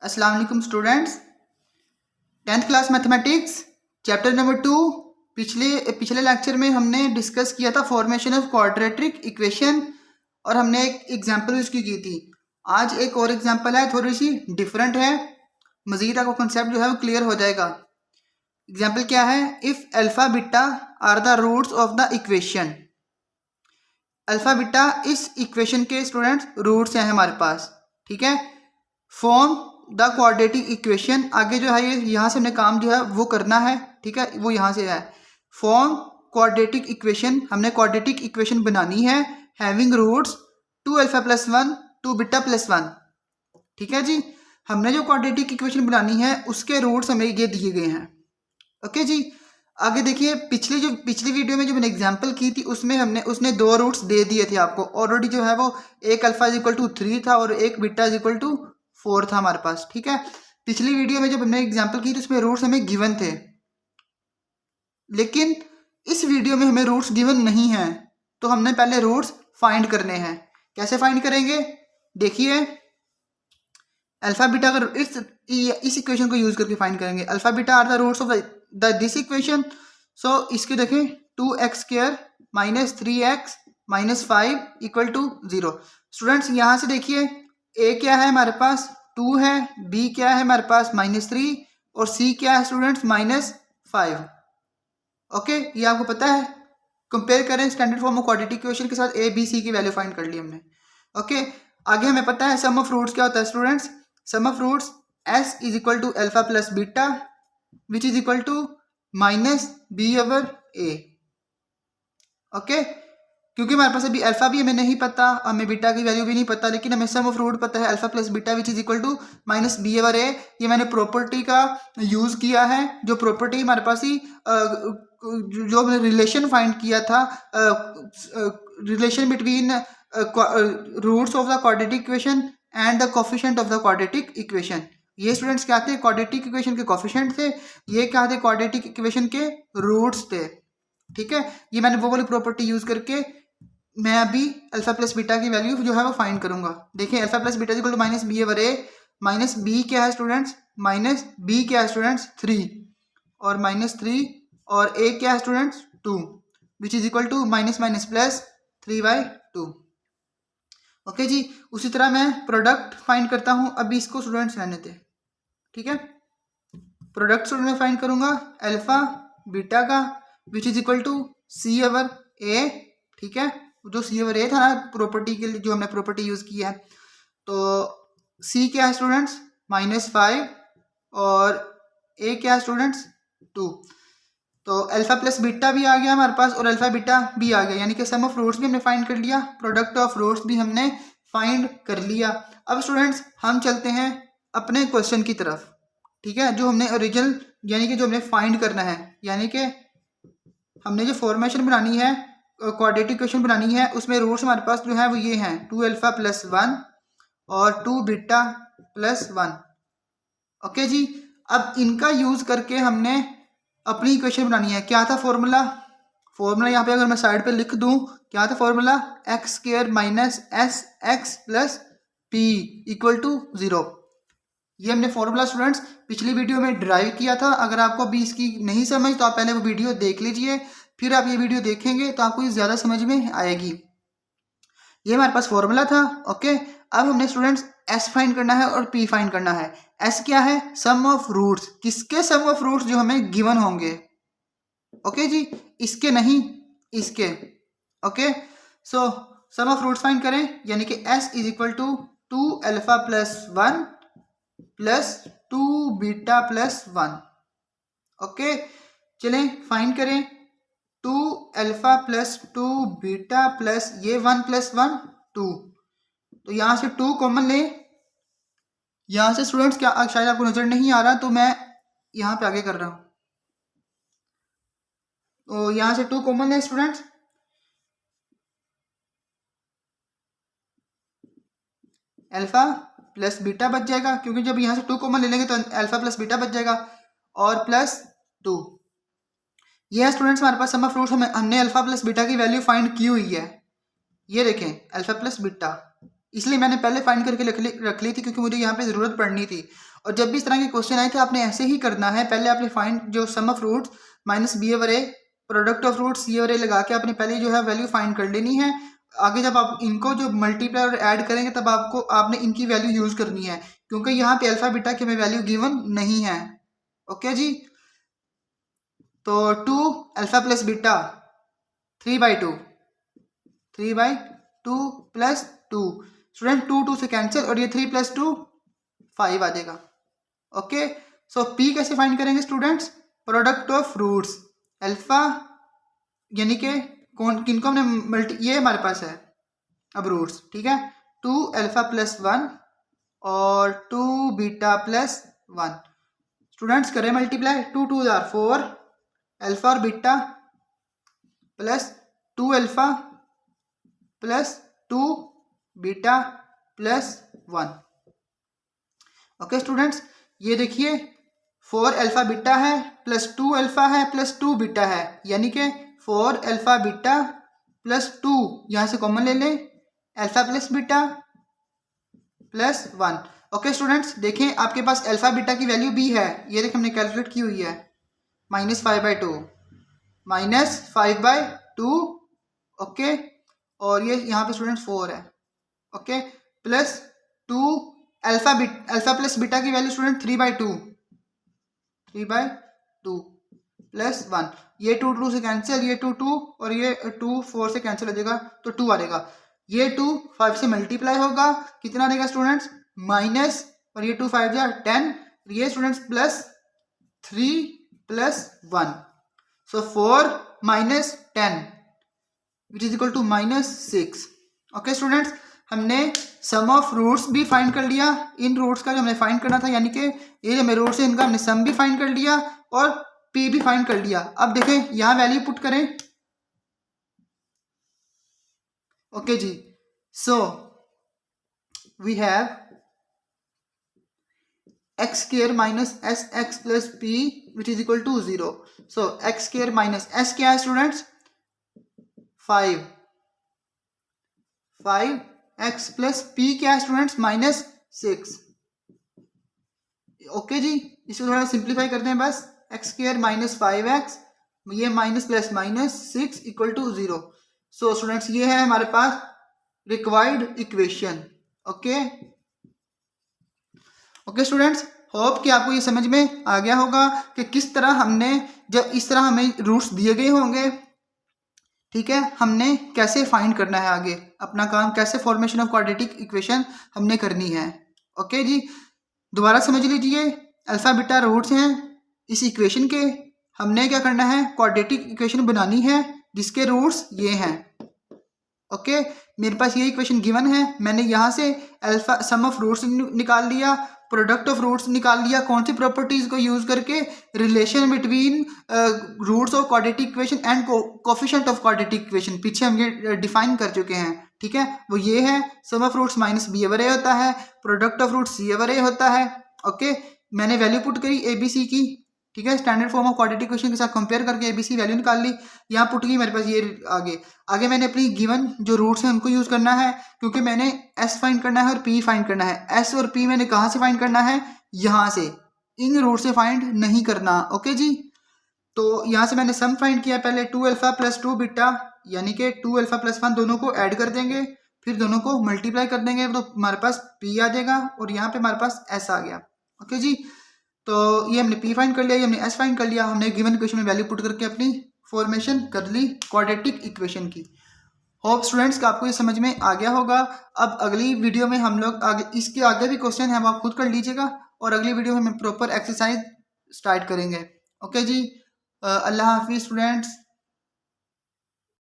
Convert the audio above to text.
अस्सलाम वालेकुम students. 10th class mathematics chapter number 2। पिछले लेक्चर में हमने डिस्कस किया था फॉर्मेशन ऑफ क्वाड्रेटिक इक्वेशन और हमने एक एग्जांपल उसकी की थी। आज एक और एग्जांपल है, थोड़ी सी डिफरेंट है, मजीद आपको कंसेप्ट जो है वो क्लियर हो जाएगा। एग्जांपल क्या है? If alpha beta are the roots of the equation. Alpha beta इस इक्वेशन के स्टूडेंट्स रूट्स हैं हमारे पास, ठीक है। फॉर्म द क्वाड्रेटिक इक्वेशन, आगे जो है ये यहाँ से हमने काम जो है वो करना है, ठीक है, वो यहाँ से है। फॉर्म क्वाड्रेटिक इक्वेशन, हमने क्वाड्रेटिक इक्वेशन बनानी है having roots 2 alpha plus 1 2 beta plus 1, ठीक है जी। हमने जो क्वाड्रेटिक इक्वेशन बनानी है उसके रूट्स हमें ये दिए गए हैं, ओके जी। आगे देखिए, पिछली वीडियो में जो मैंने एग्जांपल की थी उसमें उसने दो रूट्स दे दिए थे आपको ऑलरेडी, जो है वो एक अल्फा इज इक्वल टू 3 था और एक बीटा इज इक्वल टू 4 था हमारे पास, ठीक है। पिछली वीडियो में जब हमने एग्जांपल की तो उसमें रूट्स हमें गिवन थे, लेकिन इस वीडियो में हमें रूट्स गिवन नहीं है, तो हमने पहले रूट्स फाइंड करने हैं। कैसे फाइंड करेंगे? देखिए, अल्फा बीटा अगर इस इक्वेशन को यूज करके फाइंड करेंगे। Alpha beta are the roots of this equation. So इसके देखें 2x² minus 3x minus 5 equal to 0। Students यहाँ से देखिए, a क्या है हमारे पास 2 है, b क्या है हमारे पास -3 और c क्या है स्टूडेंट्स -5। ओके, ये आपको पता है। कंपेयर करें standard form of quadratic equation के साथ a b c की वैल्यू फाइंड कर ली हमने। ओके, आगे हमें पता है सम ऑफ रूट्स क्या होता है students. Sum of roots s is equal to alpha plus beta which is equal to minus B over a। Okay, क्योंकि हमारे पास अभी अल्फा भी हमें नहीं पता, हमें बीटा की वैल्यू भी नहीं पता, लेकिन हमें सम ऑफ रूट पता है alpha plus beta which is equal to minus B over a। ये मैंने प्रॉपर्टी का यूज किया है, जो प्रॉपर्टी हमारे पास ही जो हमने रिलेशन फाइंड किया था, relation between roots of the quadratic equation and the coefficient of the quadratic equation. ये स्टूडेंट्स क्या थे? क्वाड्रेटिक इक्वेशन के कोफिशिएंट थे। ये क्या थे? क्वाड्रेटिक इक्वेशन के रूट्स थे, ठीक है। ये मैंने वो वाली प्रॉपर्टी यूज करके मैं अभी अल्फा प्लस बीटा की वैल्यू जो है वो फाइंड करूंगा। देखिए, alpha plus beta equal to minus B over a, minus B क्या है स्टूडेंट्स माइनस बी क्या है स्टूडेंट्स 3 और -3 और a क्या है students 2 which is equal to minus minus plus 3/2। Okay जी, उसी तरह मैं प्रोडक्ट फाइंड करता हूं। अभी इसको स्टूडेंट्स रहने थे, ठीक है। प्रोडक्ट स्टूडेंट फाइंड करूंगा अल्फा बीटा का which is equal to C over A, ठीक है। जो सी ओवर ए था ना प्रॉपर्टी के लिए, जो हमने प्रॉपर्टी यूज की है, तो सी क्या है स्टूडेंट्स -5 और ए क्या है स्टूडेंट्स 2। तो अल्फा प्लस बीटा भी आ गया हमारे पास और अल्फा बीटा भी आ गया, यानी कि सम ऑफ रूट्स भी हमने फाइंड कर लिया, प्रोडक्ट ऑफ रूट्स भी हमने फाइंड कर लिया। अब स्टूडेंट्स हम चलते हैं अपने क्वेश्चन की तरफ, ठीक है, जो हमने ओरिजिनल यानी कि जो हमने फाइंड करना है, यानी कि हमने जो फॉर्मेशन बनानी है, क्वाड्रेटिक इक्वेशन बनानी है, उसमें रूट्स हमारे पास जो है वो ये हैं 2 अल्फा प्लस 1 और 2 बीटा प्लस 1। ओके जी, अब इनका यूज करके हमने अपनी इक्वेशन बनानी है। क्या था फॉर्मूला? फॉर्मूला यहाँ पे अगर मैं साइड पे लिख दूं, क्या था formula? x² minus S x plus P equal to 0। ये हमने फॉर्मूला स्टूडेंट्स पिछली वीडियो में ड्राइव किया था। अगर आपको अभी इसकी नहीं समझ तो आप पहले वो वीडियो देख लीजिए, फिर आप ये वीडियो देखेंगे तो आपको ज़्यादा समझ में आएगी। ये हमारे पास फॉर्मूला था, ओके। अब हमने स्टूडेंट्स एस फाइंड करना है और पी फाइंड करना है। एस क्या है? Sum of roots. किसके सम ऑफ रूट्स? जो हमें गिवन होंगे, ओके जी, इसके नहीं, इसके। Okay, so sum of roots find करें, यानी कि S is equal to 2 alpha plus 1 plus 2 beta plus 1। Okay, चलें फाइंड करें 2 अल्फा प्लस 2 बीटा प्लस ये 1 प्लस 1 2। तो यहां से 2 कॉमन ले। यहां से स्टूडेंट्स क्या शायद आपको नजर नहीं आ रहा, तो मैं यहां पे आगे कर रहा हूं। तो यहां से 2 कॉमन है स्टूडेंट्स, अल्फा प्लस बीटा बच जाएगा, क्योंकि जब यहां से 2 कॉमन ले लेंगे तो अल्फा प्लस बीटा बच जाएगा और प्लस 2। ये है स्टूडेंट्स हमारे पास सम ऑफ रूट्स। हमने अल्फा प्लस बीटा की वैल्यू फाइंड की हुई है, ये देखें अल्फा प्लस बीटा। इसलिए मैंने पहले फाइंड करके रख ली थी, क्योंकि मुझे यहाँ पे ज़रूरत पड़नी थी। और जब भी इस तरह के क्वेश्चन आए तो आपने ऐसे ही करना है, पहले आपने फाइंड जो sum of roots minus B over A, product of roots C over A लगा के आपने पहले जो है वैल्यू फाइंड कर लेनी है। आगे जब आप इनको जो मल्टीप्लाई और ऐड करेंगे तब आपने इनकी वैल्यू यूज़ करनी है, क्योंकि यहाँ पे अल्फा बीटा की हमें वैल्यू गिवन नहीं है। ओके जी, तो 2 alpha plus beta 3/2 plus 2, student 2 से कैंसिल और ये 3 + 2 5 आ जाएगा। ओके, सो पी कैसे फाइंड करेंगे students? Product of roots alpha, यानी कि किनको हमने ये हमारे पास है अब रूट्स, ठीक है, 2 अल्फा प्लस 1 और 2 बीटा प्लस 1। स्टूडेंट्स करें मल्टीप्लाई, 2 2 = 4 अल्फा और beta plus 2 alpha plus 2 beta plus 1। Okay students, ये देखिए 4 अल्फा बीटा है प्लस 2 अल्फा है प्लस 2 बीटा है, यानी कि 4 अल्फा बीटा प्लस 2, यहाँ से कॉमन ले लें, alpha plus beta plus 1। Okay students, देखें आपके पास अल्फा बीटा की वैल्यू भी है, ये देखें हमने कैलकुलेट की हुई है, -5/2 ओके, और ये यहाँ पे स्टूडेंट 4 है। Okay, plus 2 alpha plus beta की वैल्यू स्टूडेंट 3/2 प्लस 1, ये 2 2 से कैंसिल, ये 2 2 और ये 2 4 से कैंसिल हो जाएगा तो 2 आ जाएगा। ये 2 5 से मल्टीप्लाई होगा, कितना देगा स्टूडेंट्स? माइनस, और ये 2 5 जा 10, ये students plus 3 plus 1, so 4 minus 10 which is equal to -6। Okay students, हमने सम ऑफ रूट्स भी फाइंड कर लिया, इन रूट्स का जो हमने फाइंड करना था, यानी कि ये जो मेरे रूट्स है इनका हमने सम भी फाइंड कर लिया और पी भी फाइंड कर लिया। अब देखें यहाँ वैल्यू पुट करें। ओके जी, so we have x² minus sx plus p which is equal to 0। So x² minus s क्या है स्टूडेंट्स? 5x प्लस p क्या है स्टूडेंट्स? -6। ओके जी, इसको थोड़ा सिंप्लीफाई करते हैं बस, x² माइनस 5x, ये minus plus -6 equal to 0। So students ये है हमारे पास required equation. Okay students, hope कि आपको ये समझ में आ गया होगा कि किस तरह हमने, जब इस तरह हमें रूट्स दिए गए होंगे, ठीक है, हमने कैसे फाइंड करना है, आगे अपना काम कैसे फॉर्मेशन ऑफ क्वाड्रेटिक इक्वेशन हमने करनी है। ओके जी, दोबारा समझ लीजिए, अल्फा बीटा रूट्स हैं इस इक्वेशन के, हमने क्या करना है, क्वाड्रेटिक इक्वेशन बनानी है जिसके रूट्स ये हैं। ओके, मेरे पास ये इक्वेशन गिवन है, मैंने यहाँ से अल्फा सम ऑफ रूट्स निकाल लिया, प्रोडक्ट ऑफ रूट्स निकाल लिया, कौन सी प्रॉपर्टीज को यूज करके? Relation between roots of quadratic equation and coefficient of quadratic equation, पीछे हम ये डिफाइन कर चुके हैं, ठीक है, वो ये है sum of roots minus B over A होता है, product of roots C over A होता है। ओके, मैंने वैल्यू पुट करी ए बी सी की, ठीक है, standard form of quadratic equation के साथ कंपेयर करके एबीसी वैल्यू निकाल ली, यहाँ पुट की मेरे पास ये आगे मैंने अपनी गिवन जो रूट्स हैं उनको यूज करना है, क्योंकि मैंने एस फाइंड करना है और पी फाइंड करना है। एस और पी मैंने कहाँ से फाइंड करना है? यहाँ से, इन रूट से फाइंड नहीं करना। ओके जी, तो यहाँ से मैंने सम फाइंड किया, पहले 2 अल्फा प्लस 2 बीटा, यानी कि 2 अल्फा प्लस 1 दोनों को ऐड कर देंगे, फिर दोनों को मल्टीप्लाई कर देंगे तो हमारे पास पी आ जाएगा और यहाँ पे हमारे पास एस आ गया। ओके जी, तो ये हमने p फाइंड कर लिया, ये हमने s फाइंड कर लिया, हमने गिवन इक्वेशन में वैल्यू पुट करके अपनी फॉर्मेशन कर ली क्वाड्रेटिक इक्वेशन की। होप स्टूडेंट्स का आपको ये समझ में आ गया होगा। अब अगली वीडियो में हम लोग इसके आगे भी क्वेश्चन है, आप खुद कर लीजिएगा, और अगली वीडियो में हम प्रॉपर एक्सरसाइज स्टार्ट करेंगे। ओके जी, अल्लाह हाफिज़ स्टूडेंट्स।